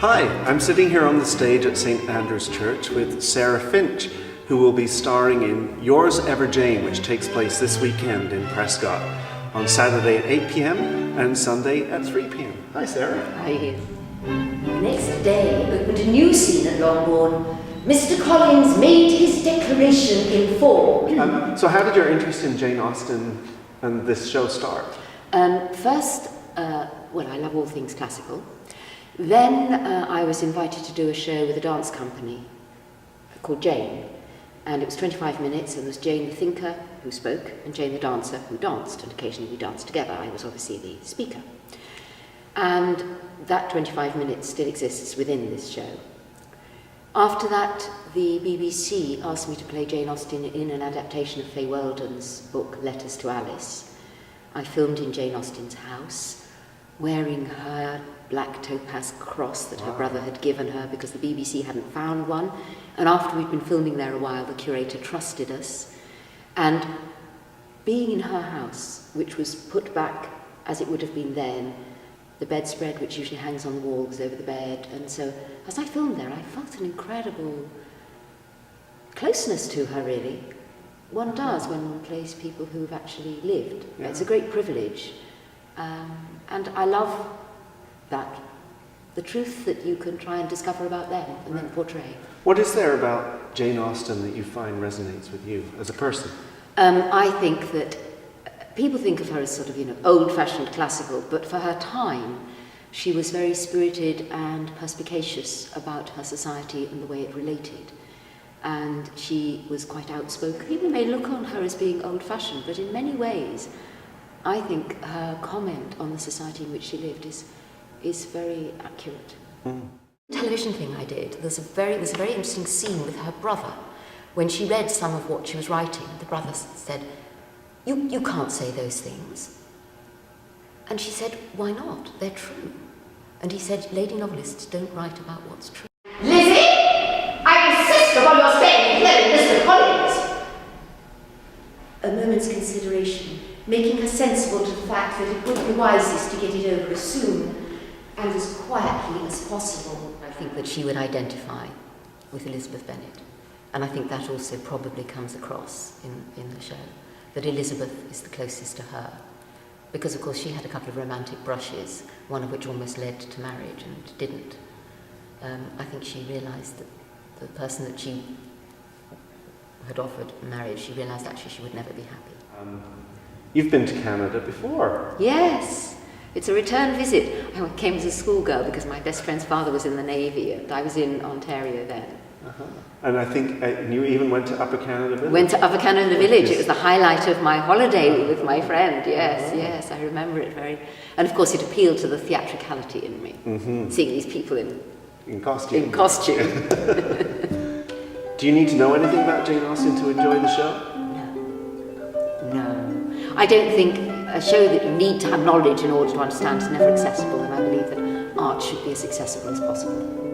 Hi, I'm sitting here on the stage at St Andrew's Church with Sarah Finch, who will be starring in Yours Ever Jane, which takes place this weekend in Prescott on Saturday at 8 p.m. and Sunday at 3 p.m. Hi Sarah. Hi. Next day opened a new scene at Longbourn. Mr. Collins made his declaration in form. So how did your interest in Jane Austen and this show start? First, I love all things classical. Then I was invited to do a show with a dance company called Jane. And it was 25 minutes, and there was Jane the thinker, who spoke, and Jane the dancer, who danced, and occasionally we danced together. I was obviously the speaker. And that 25 minutes still exists within this show. After that, the BBC asked me to play Jane Austen in an adaptation of Fay Weldon's book, Letters to Alice. I filmed in Jane Austen's house, wearing her black topaz cross that her brother had given her because the BBC hadn't found one. And after we'd been filming there a while, the curator trusted us. And being in her house, which was put back as it would have been then, the bedspread, which usually hangs on the wall, was over the bed. And so as I filmed there, I felt an incredible closeness to her, really. One does when one plays people who've actually lived. Yeah. It's a great privilege. And I love that. The truth that you can try and discover about them and then portray. What is there about Jane Austen that you find resonates with you as a person? I think that people think of her as sort of, old-fashioned classical, but for her time, she was very spirited and perspicacious about her society and the way it related. And she was quite outspoken. People may look on her as being old-fashioned, but in many ways, I think her comment on the society in which she lived is very accurate. Television thing I did, there's a very interesting scene with her brother. When she read some of what she was writing, the brother said, you can't say those things. And she said, why not? They're true. And he said, lady novelists don't write about what's true. Lizzie, I insist upon your staying here, Mr. Collins. A moment's consideration, making her sensible to the fact that it would be wisest to get it over as soon and as quietly as possible. I think that she would identify with Elizabeth Bennet. And I think that also probably comes across in the show, that Elizabeth is the closest to her. Because, of course, she had a couple of romantic brushes, one of which almost led to marriage and didn't. I think she realised that the person that she had offered marriage, she realised actually she would never be happy. You've been to Canada before. Yes. It's a return visit. I came as a schoolgirl because my best friend's father was in the Navy and I was in Ontario then. And I think you even went to Upper Canada Village. Went to Upper Canada Village. It was the highlight of my holiday with my friend. Yes, I remember it very. And of course it appealed to the theatricality in me, seeing these people in costume. Do you need to know anything about Jane Austen to enjoy the show? No. I don't think a show that you need to have knowledge in order to understand is never accessible, and I believe that art should be as accessible as possible.